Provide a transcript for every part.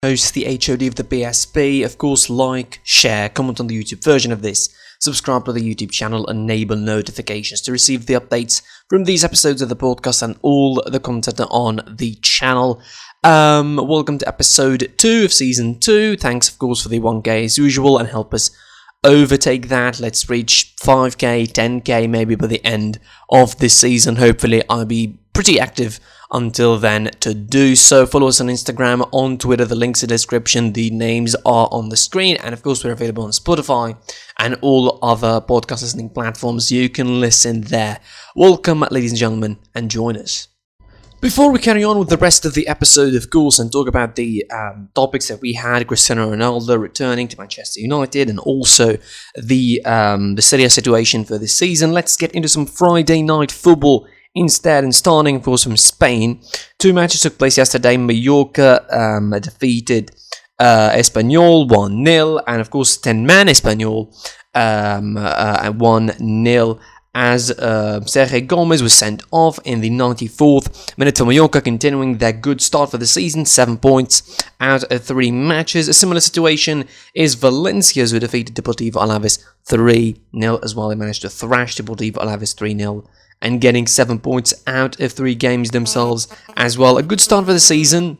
Host the HOD of the BSB. Of course, like, share, comment on the YouTube version of this, subscribe to the YouTube channel, enable notifications to receive the updates from these episodes of the podcast and all the content on the channel. Welcome to episode 2 of season 2. Thanks, of course, for the 1k as usual, and help us overtake that. Let's reach 5k, 10k maybe by the end of this season. Hopefully, I'll be pretty active until then to do so. Follow us on Instagram, on Twitter, the links in the description, the names are on the screen, and of course we're available on Spotify and all other podcast listening platforms. You can listen there. Welcome, ladies and gentlemen, and join us. Before we carry on with the rest of the episode, of course, and talk about the topics that we had, Cristiano Ronaldo returning to Manchester United, and also the Serie A situation for this season, let's get into some Friday night football instead, and starting, of course, from Spain. 2 matches took place yesterday. Mallorca defeated Espanyol 1-0, and of course 10-man Espanyol 1-0 as Sergio Gomez was sent off in the 94th minute for Mallorca, continuing their good start for the season, 7 points out of 3 matches. A similar situation is Valencia's, who defeated Deportivo Alaves 3-0 as well. They managed to thrash Deportivo Alaves 3-0 and getting 7 points out of 3 games themselves as well. A good start for the season.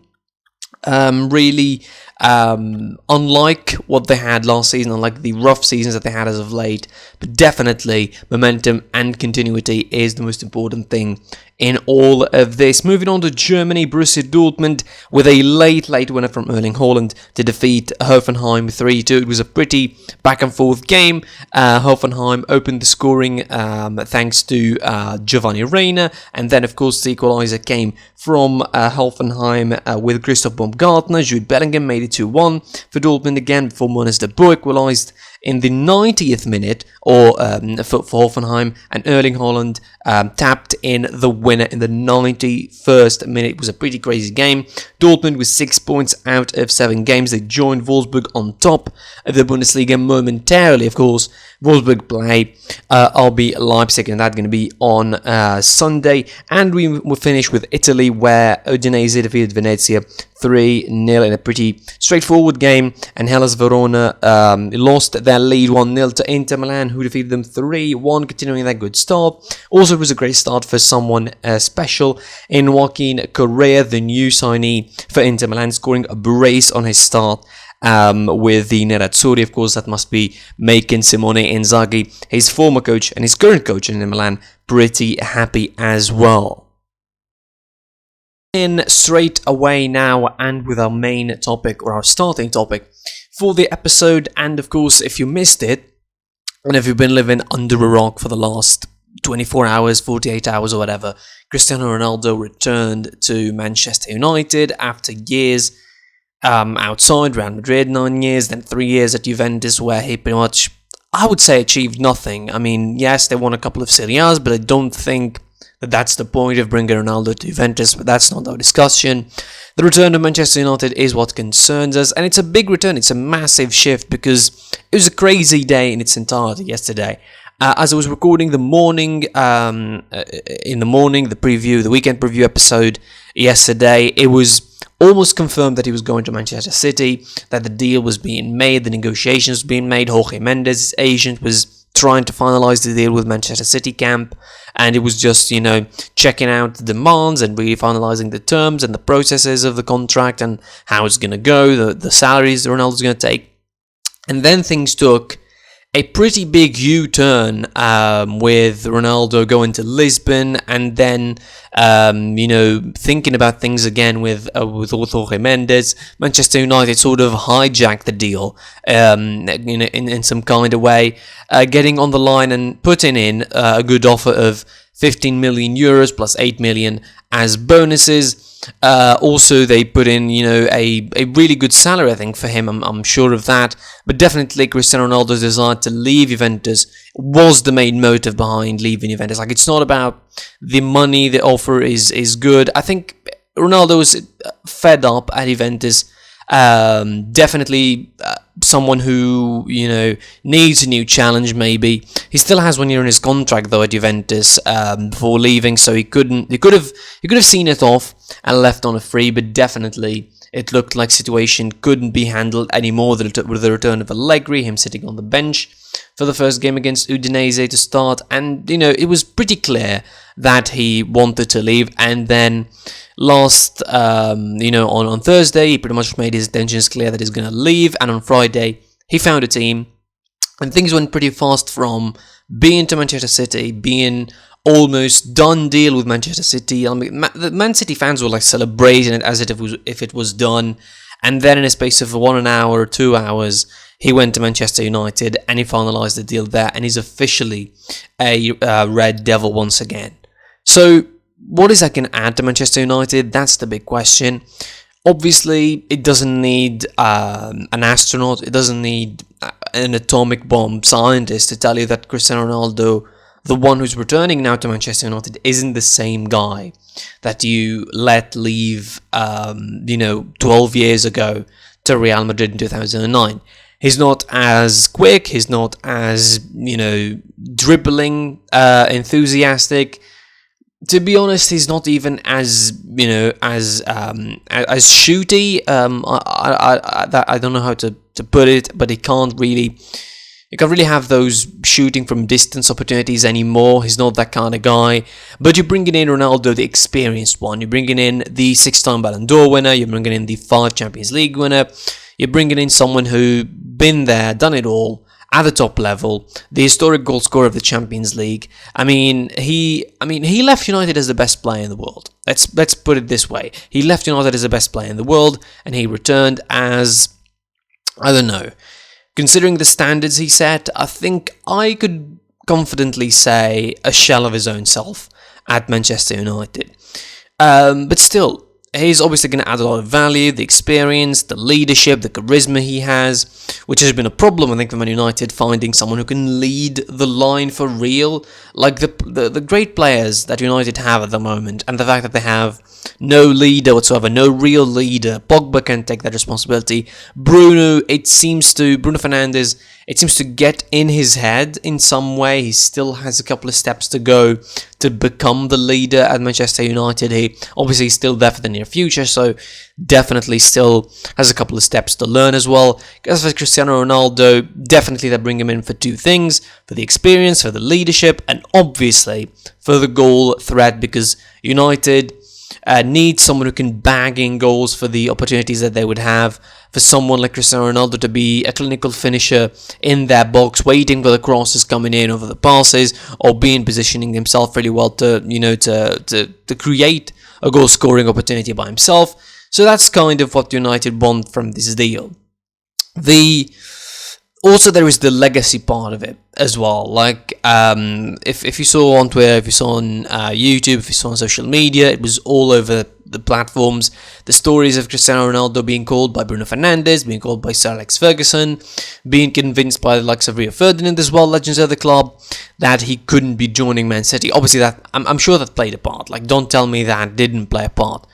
Really, unlike what they had last season, unlike the rough seasons that they had as of late, but definitely momentum and continuity is the most important thing in all of this. Moving on to Germany, Borussia Dortmund with a late winner from Erling Haaland to defeat Hoffenheim 3-2. It was a pretty back and forth game. Hoffenheim opened the scoring thanks to Giovanni Reina, and then of course the equaliser came from Hoffenheim with Christoph Baumgartner. Jude Bellingham made it 2-1 for Dortmund again before Mones de Boer equalised in the 90th minute for Hoffenheim, and Erling Haaland tapped in the winner in the 91st minute. It was a pretty crazy game. Dortmund with 6 points out of 7 games. They joined Wolfsburg on top of the Bundesliga momentarily. Of course, Wolfsburg play RB Leipzig, and that's going to be on Sunday. And we will finish with Italy, where Udinese defeated Venezia 3-0 in a pretty straightforward game, and Hellas Verona lost their lead 1-0 to Inter Milan, who defeated them 3-1, continuing their good start. Also, it was a great start for someone special in Joaquin Correa, the new signee for Inter Milan, scoring a brace on his start with the Nerazzurri. Of course, that must be making Simone Inzaghi, his former coach and his current coach in Inter Milan, pretty happy as well. In straight away now, and with our main topic, or our starting topic for the episode. And of course, if you missed it, and if you've been living under a rock for the last 24 hours, 48 hours or whatever, Cristiano Ronaldo returned to Manchester United after years outside Real Madrid, 9 years, then 3 years at Juventus, where he pretty much, I would say, achieved nothing. I mean, yes, they won a couple of Serie A's, but I don't think that that's the point of bringing Ronaldo to Juventus, but that's not our discussion. The return to Manchester United is what concerns us, and it's a big return. It's a massive shift because it was a crazy day in its entirety yesterday. As I was recording the weekend preview episode yesterday, it was almost confirmed that he was going to Manchester City, that the deal was being made, the negotiations were being made. Jorge Mendes, his agent, was trying to finalise the deal with Manchester City camp, and it was just, checking out the demands and really finalising the terms and the processes of the contract and how it's going to go, the salaries Ronaldo's going to take. And then things took a pretty big U-turn with Ronaldo going to Lisbon, and then thinking about things again with Jorge Mendes. Manchester United sort of hijacked the deal in some kind of way, getting on the line and putting in a good offer of 15 million euros plus 8 million as bonuses. Also, they put in, a really good salary, I think, for him. I'm sure of that. But definitely, Cristiano Ronaldo's desire to leave Juventus was the main motive behind leaving Juventus. Like, it's not about the money. The offer is good. I think Ronaldo was fed up at Juventus. Definitely someone who, needs a new challenge, maybe. He still has 1 year in his contract, though, at Juventus, before leaving, so he could have seen it off and left on a free, but definitely It looked like situation couldn't be handled anymore with the return of Allegri, him sitting on the bench for the first game against Udinese to start, and it was pretty clear that he wanted to leave. And then on Thursday, he pretty much made his intentions clear that he's going to leave, and on Friday he found a team, and things went pretty fast from being to Manchester City, being almost done deal with Manchester City. I mean, the Man City fans were like celebrating it as if it was done. And then in a space of 1 hour or 2 hours, he went to Manchester United and he finalised the deal there, and he's officially a Red Devil once again. So what is that going to add to Manchester United? That's the big question. Obviously, it doesn't need an astronaut. It doesn't need an atomic bomb scientist to tell you that Cristiano Ronaldo, the one who's returning now to Manchester United, isn't the same guy that you let leave, 12 years ago to Real Madrid in 2009. He's not as quick. He's not as, dribbling, enthusiastic. To be honest, he's not even as shooty. I don't know how to put it, but he can't really have those shooting from distance opportunities anymore. He's not that kind of guy. But you're bringing in Ronaldo, the experienced one. You're bringing in the 6-time Ballon d'Or winner. You're bringing in the 5 Champions League winner. You're bringing in someone who been there, done it all, at the top level, the historic goal scorer of the Champions League. He left United as the best player in the world. Let's put it this way. He left United as the best player in the world, and he returned as, I don't know, considering the standards he set, I think I could confidently say a shell of his own self at Manchester United. But still, he's obviously going to add a lot of value, the experience, the leadership, the charisma he has, which has been a problem, I think, for Man United, finding someone who can lead the line for real. Like the great players that United have at the moment, and the fact that they have no leader whatsoever, no real leader. Pogba can take that responsibility. Bruno Fernandes, it seems to get in his head in some way. He still has a couple of steps to go to become the leader at Manchester United. He obviously is still there for the near future, so definitely still has a couple of steps to learn as well. As for Cristiano Ronaldo, definitely they bring him in for 2 things: for the experience, for the leadership, and obviously for the goal threat, because United need someone who can bag in goals for the opportunities that they would have. For someone like Cristiano Ronaldo to be a clinical finisher in their box, waiting for the crosses coming in over the passes, or positioning himself really well to create a goal scoring opportunity by himself. So that's kind of what United want from this deal. Also, there is the legacy part of it as well. Like, if you saw on Twitter, if you saw on YouTube, if you saw on social media, it was all over the platforms. The stories of Cristiano Ronaldo being called by Bruno Fernandes, being called by Sir Alex Ferguson, being convinced by the likes of Rio Ferdinand as well, legends of the club, that he couldn't be joining Man City. Obviously, that I'm sure that played a part. Like, don't tell me that didn't play a part.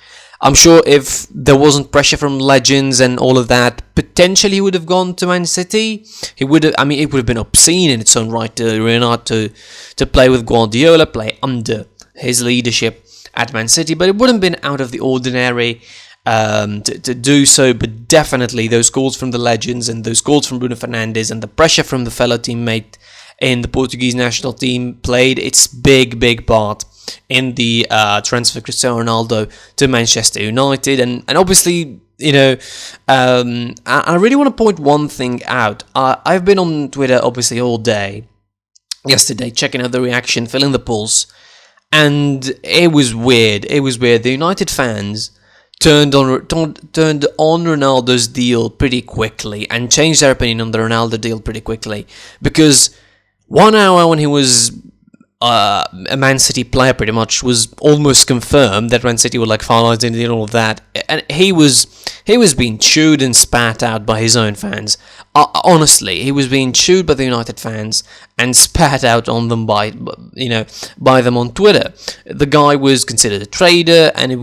I'm sure if there wasn't pressure from legends and all of that, potentially he would have gone to Man City. He would have. It would have been obscene in its own right to play with Guardiola, play under his leadership at Man City. But it wouldn't have been out of the ordinary to do so. But definitely those calls from the legends and those calls from Bruno Fernandes and the pressure from the fellow teammate in the Portuguese national team played its big part in the transfer of Cristiano Ronaldo to Manchester United. And obviously, I really want to point one thing out. I've been on Twitter obviously all day yesterday, checking out the reaction, feeling the pulse, and it was weird. The United fans turned on Ronaldo's deal pretty quickly and changed their opinion on the Ronaldo deal pretty quickly, because 1 hour when he was a Man City player, pretty much was almost confirmed that Man City would finalise the deal and all of that, and he was being chewed and spat out by his own fans. Honestly, he was being chewed by the United fans and spat out on them by them on Twitter. The guy was considered a traitor, and he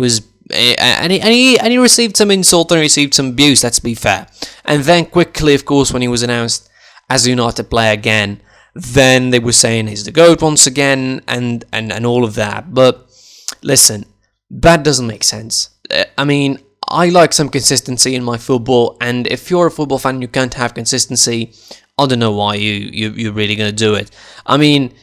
received some insult and received some abuse. Let's be fair. And then quickly, of course, when he was announced as a United player again, then they were saying he's the GOAT once again, and all of that. But listen, that doesn't make sense. I like some consistency in my football, and if you're a football fan and you can't have consistency, I don't know why you're really going to do it. I mean,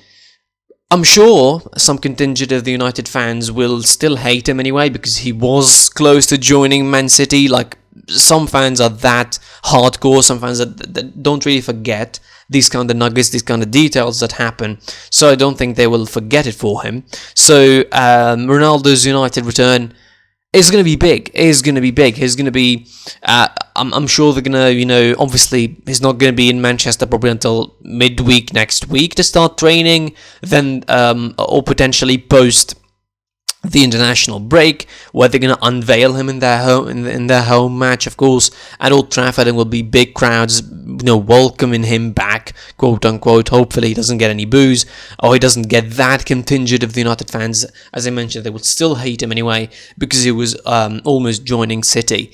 I'm sure some contingent of the United fans will still hate him anyway, because he was close to joining Man City. Like, some fans are that hardcore, some fans that don't really forget these kind of nuggets, these kind of details that happen, so I don't think they will forget it for him. So Ronaldo's United return is going to be big. He's going to be, I'm sure they're going to, obviously he's not going to be in Manchester probably until midweek next week to start training, then, or potentially post the international break, where they're going to unveil him in their home in their home match, of course, at Old Trafford, and will be big crowds, welcoming him back, quote unquote. Hopefully he doesn't get any boos, or he doesn't get that contingent of the United fans. As I mentioned, they would still hate him anyway, because he was almost joining City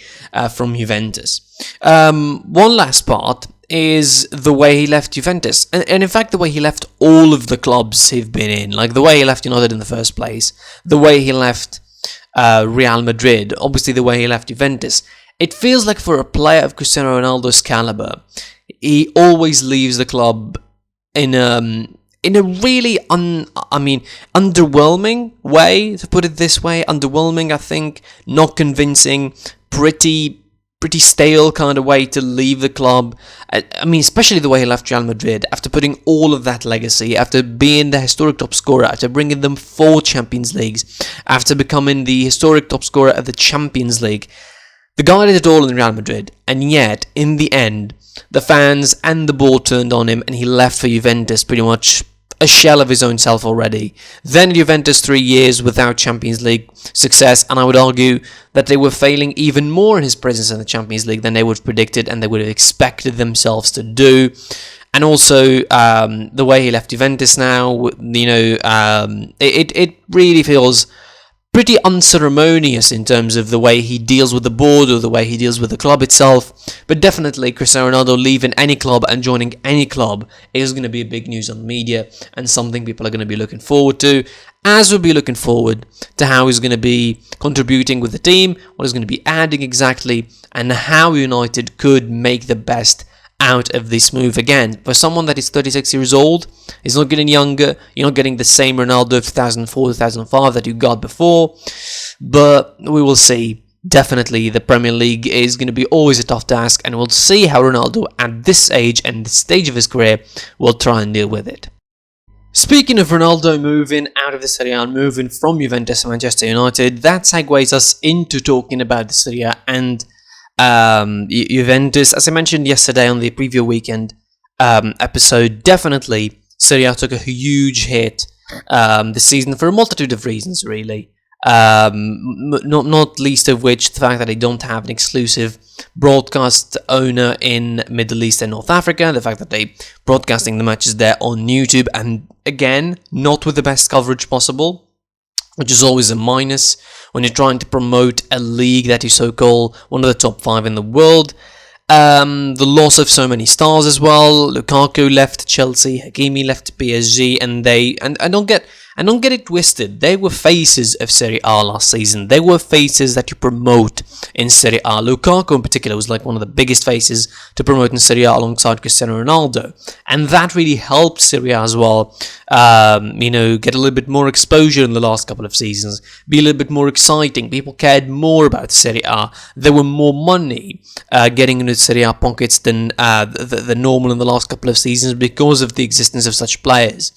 from Juventus. One last part is the way he left Juventus, and in fact the way he left all of the clubs he've been in, like the way he left United in the first place, the way he left Real Madrid, obviously the way he left Juventus. It feels like for a player of Cristiano Ronaldo's caliber, he always leaves the club in a really underwhelming way, to put it this way. Underwhelming, I think, not convincing, pretty stale kind of way to leave the club. I mean, especially the way he left Real Madrid, after putting all of that legacy, after being the historic top scorer, after bringing them 4 Champions Leagues, after becoming the historic top scorer of the Champions League. The guy did it all in Real Madrid, and yet, in the end, the fans and the board turned on him, and he left for Juventus pretty much a shell of his own self already. Then Juventus 3 years without Champions League success, and I would argue that they were failing even more in his presence in the Champions League than they would have predicted and they would have expected themselves to do. And also the way he left Juventus now, it really feels pretty unceremonious in terms of the way he deals with the board or the way he deals with the club itself. But definitely Cristiano Ronaldo leaving any club and joining any club is going to be big news on the media, and something people are going to be looking forward to, as we'll be looking forward to how he's going to be contributing with the team, what he's going to be adding exactly, and how United could make the best out of this move. Again, for someone that is 36 years old, he's not getting younger, you're not getting the same Ronaldo of 2004, 2005 that you got before, but we will see. Definitely the Premier League is going to be always a tough task, and we'll see how Ronaldo at this age and this stage of his career will try and deal with it. Speaking of Ronaldo moving out of the Serie A, moving from Juventus to Manchester United, that segues us into talking about the Serie A and Juventus. As I mentioned yesterday on the preview weekend episode, definitely Serie A took a huge hit this season for a multitude of reasons, really. Not least of which the fact that they don't have an exclusive broadcast owner in Middle East and North Africa, the fact that they broadcasting the matches there on YouTube, and again, not with the best coverage possible, which is always a minus when you're trying to promote a league that you so-called one of the top 5 in the world. The loss of so many stars as well. Lukaku left Chelsea, Hakimi left PSG, and don't get it twisted, they were faces of Serie A last season. They were faces that you promote in Serie A. Lukaku in particular was like one of the biggest faces to promote in Serie A alongside Cristiano Ronaldo, and that really helped Serie A as well. Get a little bit more exposure in the last couple of seasons, be a little bit more exciting. People cared more about Serie A. There were more money getting into Serie A pockets than the normal in the last couple of seasons because of the existence of such players.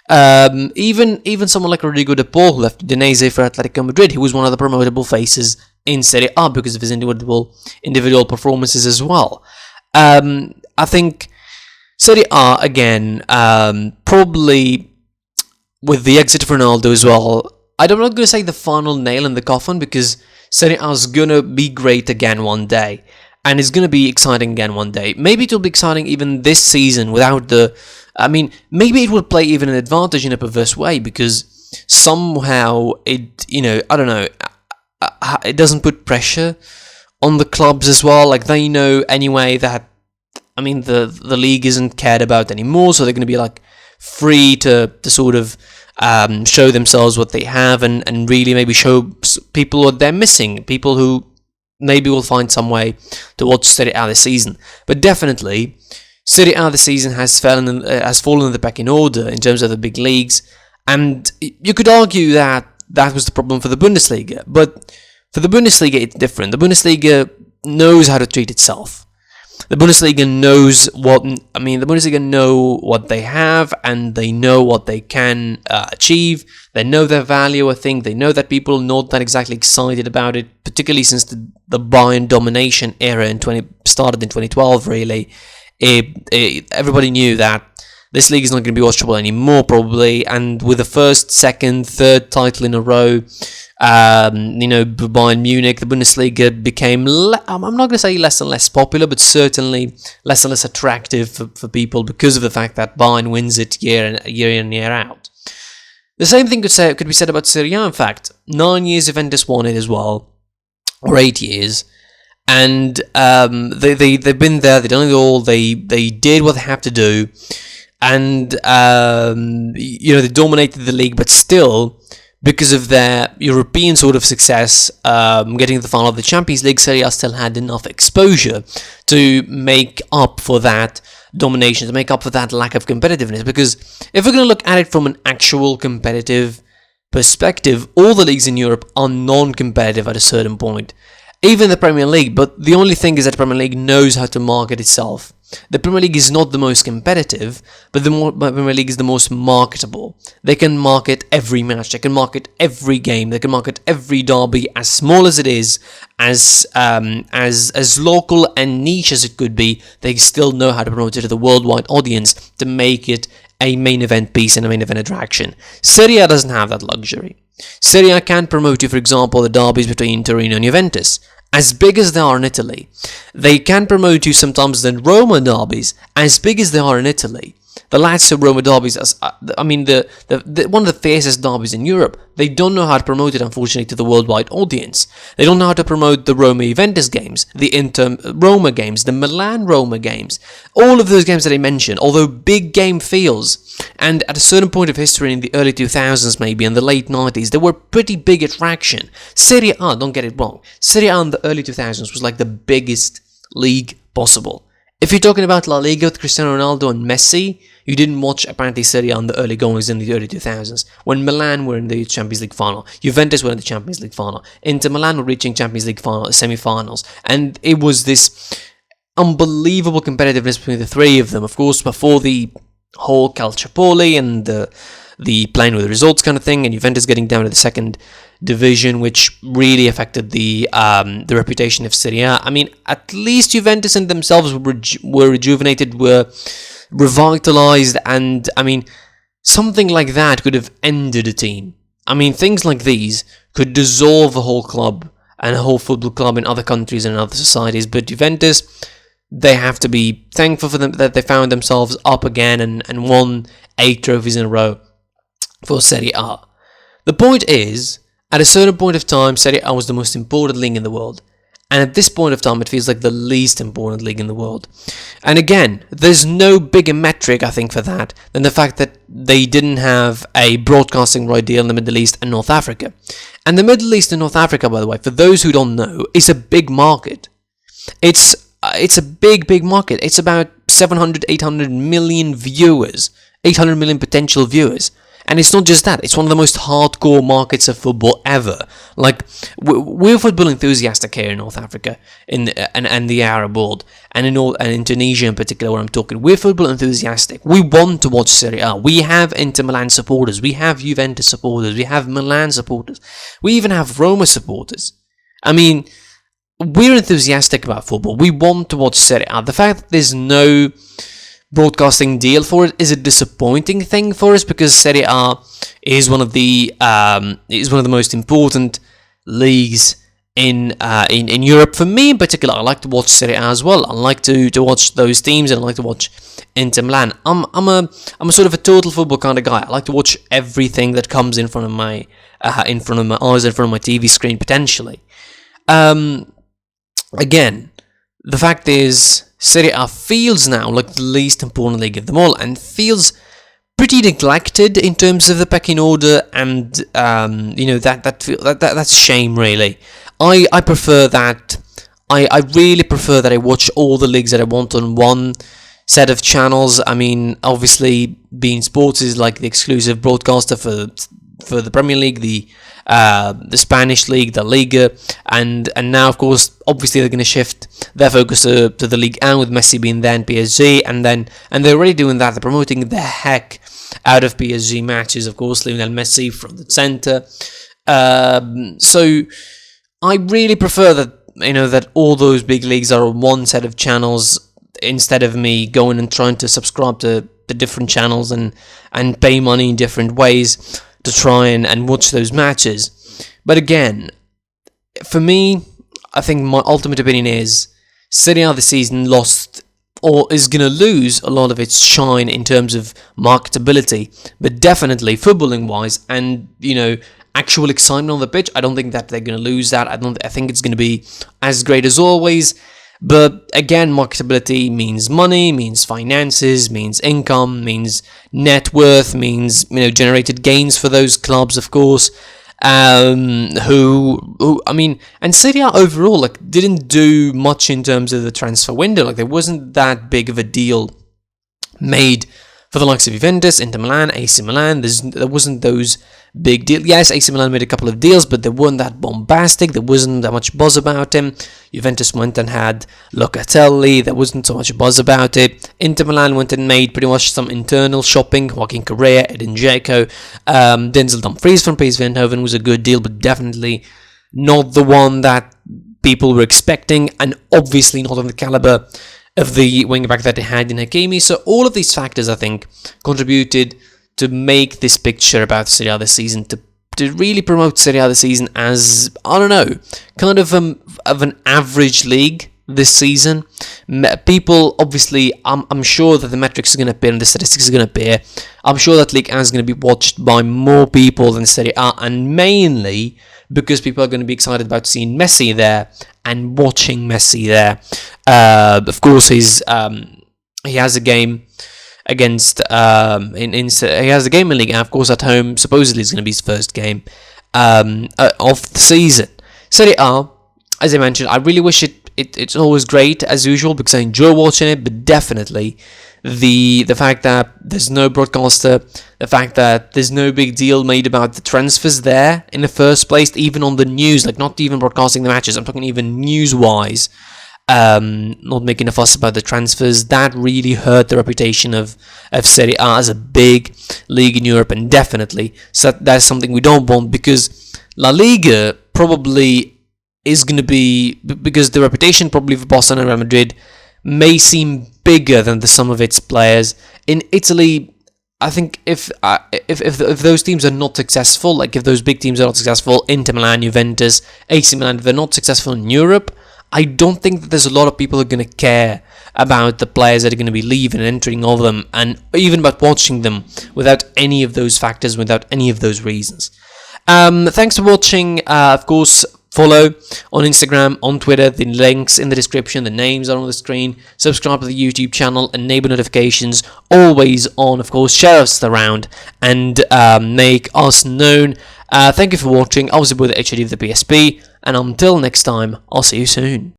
Even someone like Rodrigo de Paul, who left Udinese for Atletico Madrid, he was one of the promotable faces in Serie A because of his individual performances as well. I think Serie A, again, probably with the exit of Ronaldo as well, I'm not going to say the final nail in the coffin, because Serie A is going to be great again one day, and it's going to be exciting again one day. Maybe it will be exciting even this season without maybe it will play even an advantage in a perverse way, because somehow it doesn't put pressure on the clubs as well. Like, they know anyway that, the league isn't cared about anymore, so they're going to be like free to sort of show themselves what they have, and really maybe show people what they're missing, people who maybe we'll find some way to watch Serie A this season. But definitely, Serie A this season has fallen in the pecking order in terms of the big leagues, and you could argue that that was the problem for the Bundesliga. But for the Bundesliga, it's different. The Bundesliga knows how to treat itself. The Bundesliga know what they have, and they know what they can achieve. They know their value, I think. They know that people are not that exactly excited about it, particularly since the Bayern domination era started in 2012, really. Everybody knew that this league is not going to be watchable anymore, probably, and with the first, second, third title in a row, Bayern Munich, the Bundesliga became, I'm not going to say less and less popular, but certainly less and less attractive for people because of the fact that Bayern wins it year in, year out. The same thing could be said about Serie A, in fact. 9 years Juventus won it as well, or 8 years. And they've been there, they've done it all, they did what they have to do, and they dominated the league, but still, because of their European sort of success, getting to the final of the Champions League, Serie A still had enough exposure to make up for that domination, to make up for that lack of competitiveness. Because if we're going to look at it from an actual competitive perspective, all the leagues in Europe are non-competitive at a certain point. Even the Premier League, but the only thing is that the Premier League knows how to market itself. The Premier League is not the most competitive, but the Premier League is the most marketable. They can market every match, they can market every game, they can market every derby, as small as it is, as local and niche as it could be. They still know how to promote it to the worldwide audience to make it a main event piece and a main event attraction. Serie A doesn't have that luxury. Serie A can promote you, for example, the derbies between Torino and Juventus, as big as they are in Italy. They can promote you sometimes the Roma derbies, as big as they are in Italy. The Lazio-Roma derbies, one of the fiercest derbies in Europe. They don't know how to promote it, unfortunately, to the worldwide audience. They don't know how to promote the Roma-Juventus games, the Inter-Roma games, the Milan-Roma games. All of those games that I mentioned, although big game feels, and at a certain point of history in the early 2000s, maybe, in the late 90s, they were pretty big attraction. Serie A, don't get it wrong, Serie A in the early 2000s was like the biggest league possible. If you're talking about La Liga with Cristiano Ronaldo and Messi, you didn't watch apparently Serie A in the early goings in the early 2000s, when Milan were in the Champions League final, Juventus were in the Champions League final, Inter Milan were reaching Champions League final, semi-finals, and it was this unbelievable competitiveness between the three of them, of course, before the whole Calciopoli and the playing with the results kind of thing, and Juventus getting down to the second division, which really affected the reputation of Serie A. I mean, at least Juventus and themselves were rejuvenated, were revitalized, and I mean, something like that could have ended a team. I mean, things like these could dissolve a whole club and a whole football club in other countries and in other societies, but Juventus, they have to be thankful for them that they found themselves up again and won 8 trophies in a row for Serie A. The point is, at a certain point of time, Serie A was the most important league in the world. And at this point of time, it feels like the least important league in the world. And again, there's no bigger metric, I think, for that than the fact that they didn't have a broadcasting right deal in the Middle East and North Africa. And the Middle East and North Africa, by the way, for those who don't know, is a big market. It's a big market. It's about 700, 800 million viewers, 800 million potential viewers. And it's not just that, it's one of the most hardcore markets of football ever. Like, we're football enthusiastic here in North Africa and the Arab world, and in Tunisia in particular, where I'm talking. We're football enthusiastic. We want to watch Serie A. We have Inter Milan supporters, we have Juventus supporters, we have Milan supporters, we even have Roma supporters. I mean, we're enthusiastic about football. We want to watch Serie A. The fact that there's no broadcasting deal for it is a disappointing thing for us, because Serie A is one of the most important leagues in Europe. For me in particular, I like to watch Serie A as well. I like to watch those teams, and I like to watch Inter Milan. I'm a sort of a total football kind of guy. I like to watch everything that comes in front of my eyes, in front of my TV screen potentially. Again, the fact is, Serie A feels now like the least important league of them all, and feels pretty neglected in terms of the pecking order, and that's a shame, really. I prefer that I really prefer that I watch all the leagues that I want on one set of channels. I mean, obviously, beIN Sports is like the exclusive broadcaster for the Premier League, the Spanish league, the Liga, and now, of course, obviously they're going to shift their focus to the League and with Messi being there in PSG, and they're already doing that. They're promoting the heck out of PSG matches, of course, Lionel Messi from the center. So I really prefer that, that all those big leagues are on one set of channels instead of me going and trying to subscribe to the different channels and pay money in different ways to try and watch those matches. But again, for me, I think my ultimate opinion is Serie A this season lost or is going to lose a lot of its shine in terms of marketability, but definitely footballing wise and actual excitement on the pitch, I don't think that they're going to lose that. I think it's going to be as great as always. But again, marketability means money, means finances, means income, means net worth, means generated gains for those clubs, of course. And Serie A overall didn't do much in terms of the transfer window. There wasn't that big of a deal made for the likes of Juventus, Inter Milan, AC Milan. There wasn't those big deals. Yes, AC Milan made a couple of deals, but they weren't that bombastic. There wasn't that much buzz about him. Juventus went and had Locatelli. There wasn't so much buzz about it. Inter Milan went and made pretty much some internal shopping. Joaquin Correa, Edin Dzeko, Denzel Dumfries from PSV Eindhoven was a good deal, but definitely not the one that people were expecting, and obviously not on the caliber of the wing-back that they had in Hakimi. So all of these factors, I think, contributed to make this picture about Serie A this season, to really promote Serie A this season as, I don't know, kind of an average league this season. People, obviously, I'm sure that the metrics are going to appear and the statistics are going to appear. I'm sure that League A is going to be watched by more people than Serie A, and mainly because people are going to be excited about seeing Messi there and watching Messi there. Of course, he has a game against he has a game in League A, of course, at home. Supposedly, it's going to be his first game of the season. Serie A, as I mentioned, I really wish it's always great as usual because I enjoy watching it, but definitely the fact that there's no broadcaster, the fact that there's no big deal made about the transfers there in the first place, even on the news, not even broadcasting the matches, I'm talking even news-wise, not making a fuss about the transfers, that really hurt the reputation of Serie A as a big league in Europe, and definitely so that's something we don't want, because La Liga probably is going to be, because the reputation probably for Barcelona and Real Madrid may seem bigger than the sum of its players. In Italy, I think if those teams are not successful, if those big teams are not successful, Inter Milan, Juventus, AC Milan, if they're not successful in Europe, I don't think that there's a lot of people who are going to care about the players that are going to be leaving and entering all of them, and even about watching them without any of those factors, without any of those reasons. Thanks for watching. Of course, follow on Instagram, on Twitter, the links in the description, the names are on the screen. Subscribe to the YouTube channel, enable notifications, always on, of course. Share us around and make us known. Thank you for watching. I was with the HID of the PSP, and until next time, I'll see you soon.